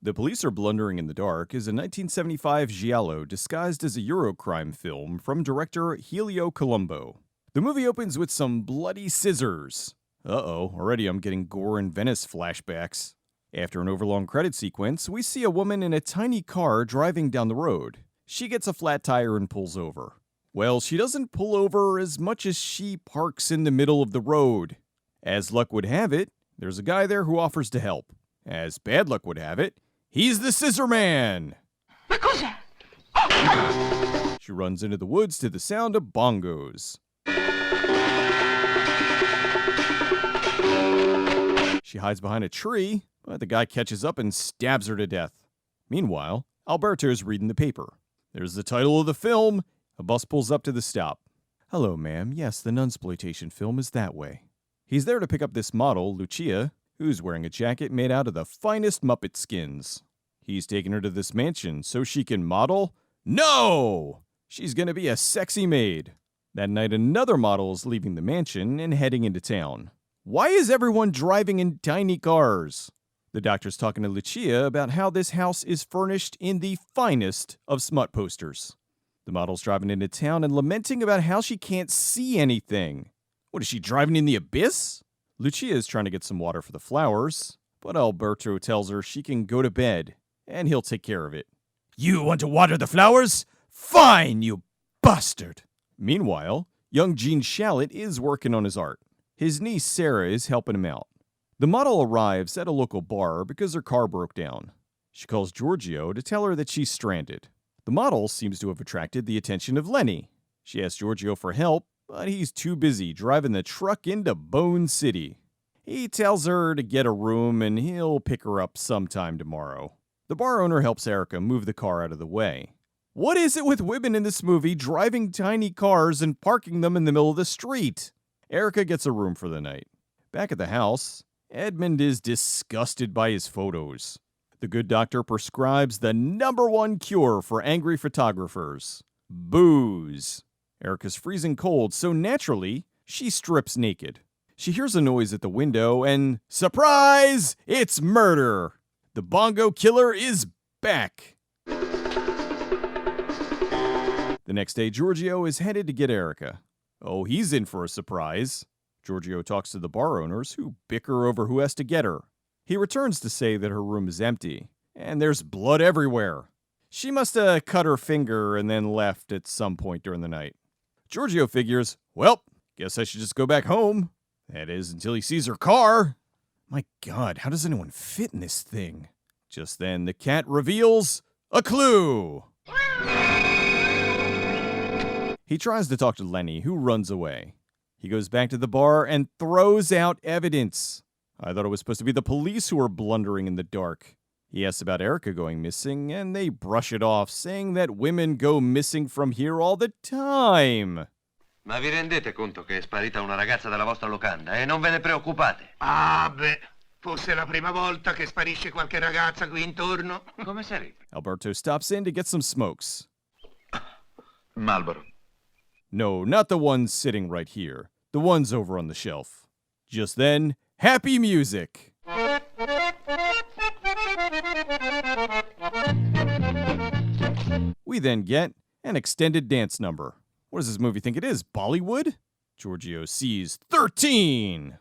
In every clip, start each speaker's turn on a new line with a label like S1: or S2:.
S1: The Police Are Blundering in the Dark is a 1975 giallo disguised as a Eurocrime film from director Helia Colombo. The movie opens with some bloody scissors. Uh-oh, already I'm getting Gore and Venice flashbacks. After an overlong credit sequence, we see a woman in a tiny car driving down the road. She gets a flat tire and pulls over. Well, she doesn't pull over as much as she parks in the middle of the road. As luck would have it, there's a guy there who offers to help. As bad luck would have it, he's the Scissor Man!
S2: Ma cos'è?
S1: She runs into the woods to the sound of bongos. She hides behind a tree, but the guy catches up and stabs her to death. Meanwhile, Alberto's reading the paper. There's the title of the film. A bus pulls up to the stop. Hello, ma'am. Yes, the nunsploitation film is that way. He's there to pick up this model, Lucia, who's wearing a jacket made out of the finest Muppet skins. He's taking her to this mansion so she can model? No! She's gonna be a sexy maid. That night, another model is leaving the mansion and heading into town. Why is everyone driving in tiny cars? The doctor's talking to Lucia about how this house is furnished in the finest of smut posters. The model's driving into town and lamenting about how she can't see anything. What, is she driving in the abyss? Lucia is trying to get some water for the flowers, but Alberto tells her she can go to bed, and he'll take care of it. You want to water the flowers? Fine, you bastard! Meanwhile, young Gene Shalit is working on his art. His niece Sarah is helping him out. The model arrives at a local bar because her car broke down. She calls Giorgio to tell her that she's stranded. The model seems to have attracted the attention of Lenny. She asks Giorgio for help, but he's too busy driving the truck into Bone City. He tells her to get a room and he'll pick her up sometime tomorrow. The bar owner helps Erica move the car out of the way. What is it with women in this movie driving tiny cars and parking them in the middle of the street? Erica gets a room for the night. Back at the house, Edmund is disgusted by his photos. The good doctor prescribes the #1 cure for angry photographers: booze. Erica's freezing cold, so naturally, she strips naked. She hears a noise at the window and, surprise! It's murder! The bongo killer is back! The next day, Giorgio is headed to get Erica. Oh, he's in for a surprise. Giorgio talks to the bar owners, who bicker over who has to get her. He returns to say that her room is empty, and there's blood everywhere. She must have cut her finger and then left at some point during the night. Giorgio figures, well, guess I should just go back home. That is, until he sees her car. My God, how does anyone fit in this thing? Just then, the cat reveals a clue. He tries to talk to Lenny, who runs away. He goes back to the bar and throws out evidence. I thought it was supposed to be the police who were blundering in the dark. He asks about Erica going missing, and they brush it off, saying that women go missing from here all the time.
S3: Ma vi rendete conto che è sparita una ragazza dalla vostra locanda e non ve ne preoccupate?
S4: Ah, beh, fosse la prima volta che sparisce qualche ragazza qui intorno.
S3: Come sarebbe?
S1: Alberto stops in to get some smokes.
S3: Marlboro.
S1: No, not the ones sitting right here. The ones over on the shelf. Just then, happy music. We then get an extended dance number. What does this movie think it is, Bollywood? Giorgio sees 13!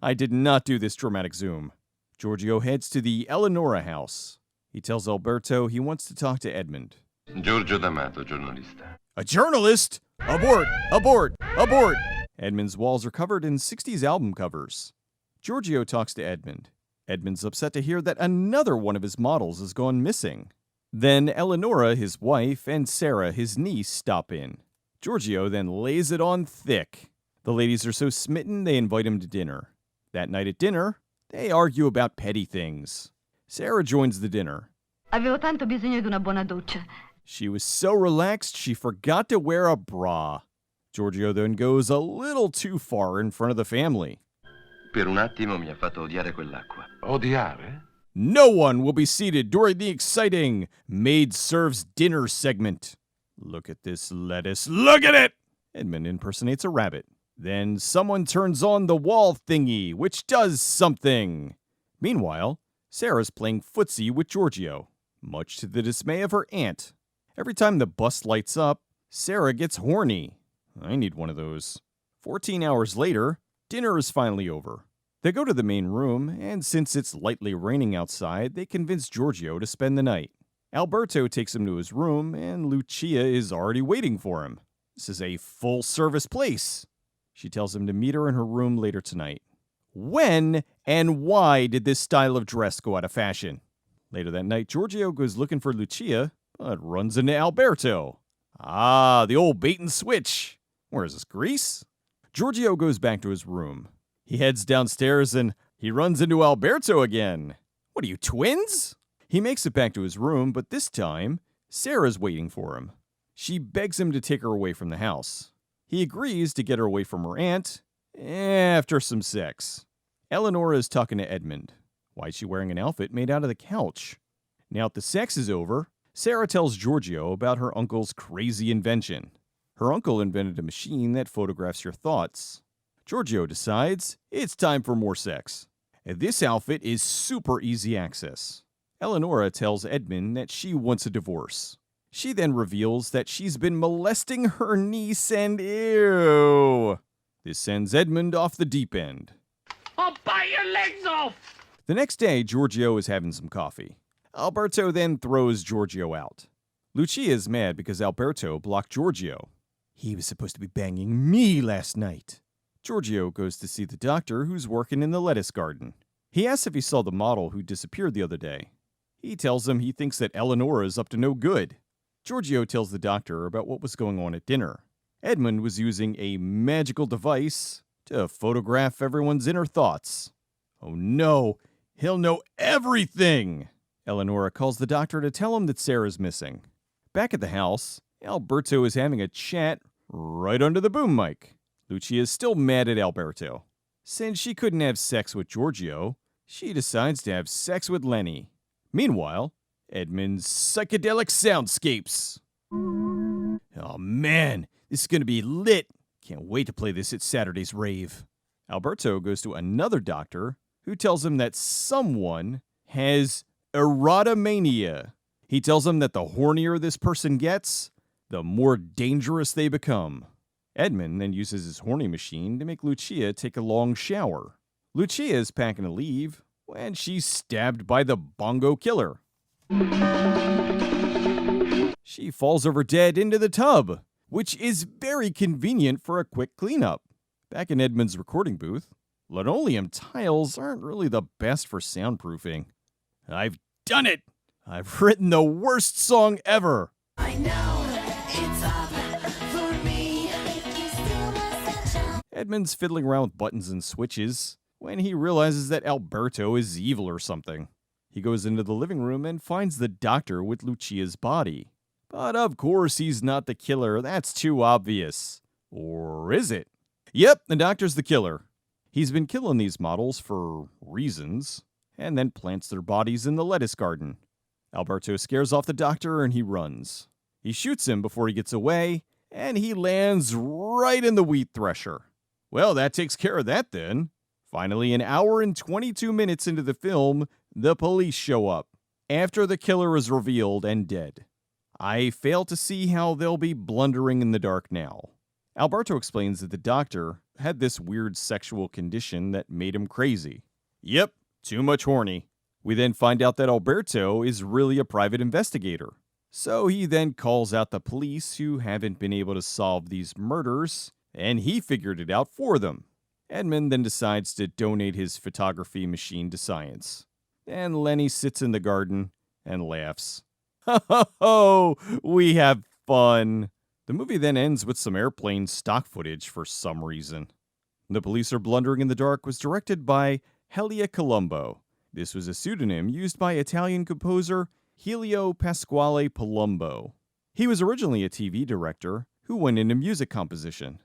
S1: I did not do this dramatic zoom. Giorgio heads to the Eleonora house. He tells Alberto he wants to talk to Edmund.
S3: Giorgio D'Amato, giornalista.
S1: A journalist? Abort! Abort! Abort! Edmund's walls are covered in 60s album covers. Giorgio talks to Edmund. Edmund's upset to hear that another one of his models has gone missing. Then Eleonora, his wife, and Sarah, his niece, stop in. Giorgio then lays it on thick. The ladies are so smitten they invite him to dinner. That night at dinner, they argue about petty things. Sarah joins the dinner.
S2: Avevo tanto bisogno di una buona doccia.
S1: She was so relaxed she forgot to wear a bra. Giorgio then goes a little too far in front of the family.
S3: Per un attimo mi ha fatto odiare quell'acqua. Odiare?
S1: No one will be seated during the exciting Maid Serves Dinner segment. Look at this lettuce. Look at it! Edmund impersonates a rabbit. Then someone turns on the wall thingy, which does something. Meanwhile, Sarah's playing footsie with Giorgio, much to the dismay of her aunt. Every time the bus lights up, Sarah gets horny. I need one of those. 14 hours later, dinner is finally over. They go to the main room, and since it's lightly raining outside, they convince Giorgio to spend the night. Alberto takes him to his room, and Lucia is already waiting for him. This is a full-service place. She tells him to meet her in her room later tonight. When and why did this style of dress go out of fashion? Later that night, Giorgio goes looking for Lucia, but runs into Alberto. Ah, the old bait and switch. Where is this, Greece? Giorgio goes back to his room. He heads downstairs and he runs into Alberto again. What are you, twins? He makes it back to his room, but this time, Sarah's waiting for him. She begs him to take her away from the house. He agrees to get her away from her aunt after some sex. Eleonora is talking to Edmund. Why is she wearing an outfit made out of the couch? Now that the sex is over, Sarah tells Giorgio about her uncle's crazy invention. Her uncle invented a machine that photographs your thoughts. Giorgio decides it's time for more sex. This outfit is super easy access. Eleonora tells Edmund that she wants a divorce. She then reveals that she's been molesting her niece and ew. This sends Edmund off the deep end.
S4: I'll bite your legs off!
S1: The next day, Giorgio is having some coffee. Alberto then throws Giorgio out. Lucia is mad because Alberto blocked Giorgio. He was supposed to be banging me last night. Giorgio goes to see the doctor who's working in the lettuce garden. He asks if he saw the model who disappeared the other day. He tells him he thinks that Eleonora is up to no good. Giorgio tells the doctor about what was going on at dinner. Edmund was using a magical device to photograph everyone's inner thoughts. Oh no, he'll know everything! Eleonora calls the doctor to tell him that Sarah's missing. Back at the house, Alberto is having a chat right under the boom mic. Lucia is still mad at Alberto. Since she couldn't have sex with Giorgio, she decides to have sex with Lenny. Meanwhile, Edmund's psychedelic soundscapes. Oh man, this is going to be lit. Can't wait to play this at Saturday's rave. Alberto goes to another doctor who tells him that someone has erotomania. He tells him that the hornier this person gets, the more dangerous they become. Edmund then uses his horny machine to make Lucia take a long shower. Lucia is packing to leave when she's stabbed by the bongo killer. She falls over dead into the tub, which is very convenient for a quick cleanup. Back in Edmund's recording booth, linoleum tiles aren't really the best for soundproofing. I've done it! I've written the worst song ever!
S5: I know it's up for me.
S1: Edmund's fiddling around with buttons and switches when he realizes that Alberto is evil or something. He goes into the living room and finds the doctor with Lucia's body. But of course he's not the killer, that's too obvious. Or is it? Yep, the doctor's the killer. He's been killing these models for reasons, and then plants their bodies in the lettuce garden. Alberto scares off the doctor and he runs. He shoots him before he gets away, and he lands right in the wheat thresher. Well, that takes care of that then. Finally, an hour and 22 minutes into the film, the police show up, after the killer is revealed and dead. I fail to see how they'll be blundering in the dark now. Alberto explains that the doctor had this weird sexual condition that made him crazy. Yep, too much horny. We then find out that Alberto is really a private investigator. So he then calls out the police who haven't been able to solve these murders, and he figured it out for them. Edmund then decides to donate his photography machine to science. And Lenny sits in the garden and laughs. Ho ho ho! We have fun! The movie then ends with some airplane stock footage for some reason. The Police Are Blundering in the Dark was directed by Helia Colombo. This was a pseudonym used by Italian composer Helio Pasquale Palumbo. He was originally a TV director who went into music composition.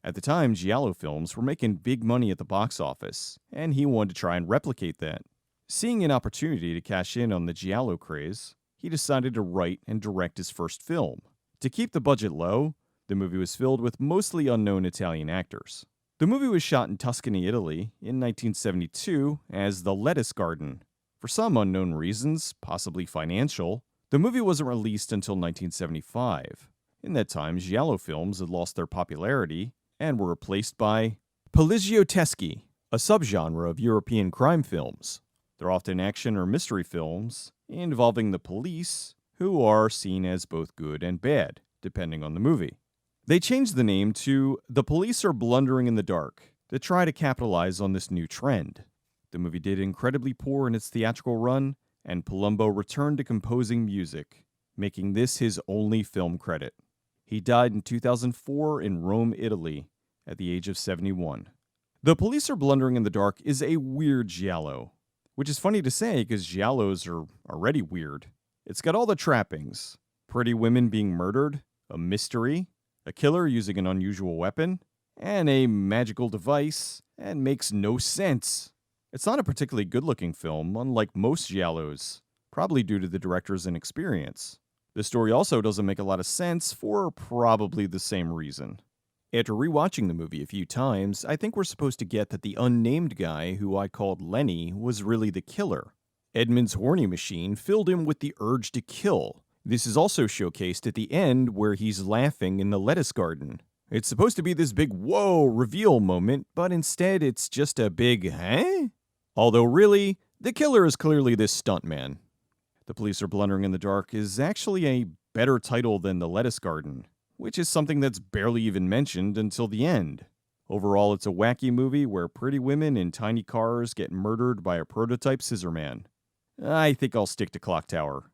S1: At the time, giallo films were making big money at the box office, and he wanted to try and replicate that. Seeing an opportunity to cash in on the giallo craze, he decided to write and direct his first film. To keep the budget low, the movie was filled with mostly unknown Italian actors. The movie was shot in Tuscany, Italy, in 1972 as The Lettuce Garden. For some unknown reasons, possibly financial, the movie wasn't released until 1975. In that time, giallo films had lost their popularity and were replaced by polizioteschi, a subgenre of European crime films. They're often action or mystery films involving the police, who are seen as both good and bad, depending on the movie. They changed the name to The Police Are Blundering in the Dark to try to capitalize on this new trend. The movie did incredibly poor in its theatrical run, and Colombo returned to composing music, making this his only film credit. He died in 2004 in Rome, Italy, at the age of 71. The Police Are Blundering in the Dark is a weird giallo, which is funny to say because giallos are already weird. It's got all the trappings: pretty women being murdered, a mystery, a killer using an unusual weapon, and a magical device, and makes no sense. It's not a particularly good-looking film, unlike most giallos, probably due to the director's inexperience. The story also doesn't make a lot of sense for probably the same reason. After rewatching the movie a few times, I think we're supposed to get that the unnamed guy who I called Lenny was really the killer. Edmund's horny machine filled him with the urge to kill. This is also showcased at the end where he's laughing in the lettuce garden. It's supposed to be this big whoa reveal moment, but instead it's just a big huh? Although really, the killer is clearly this stuntman. The Police Are Blundering in the Dark is actually a better title than The Lettuce Garden, which is something that's barely even mentioned until the end. Overall, it's a wacky movie where pretty women in tiny cars get murdered by a prototype scissor man. I think I'll stick to Clock Tower.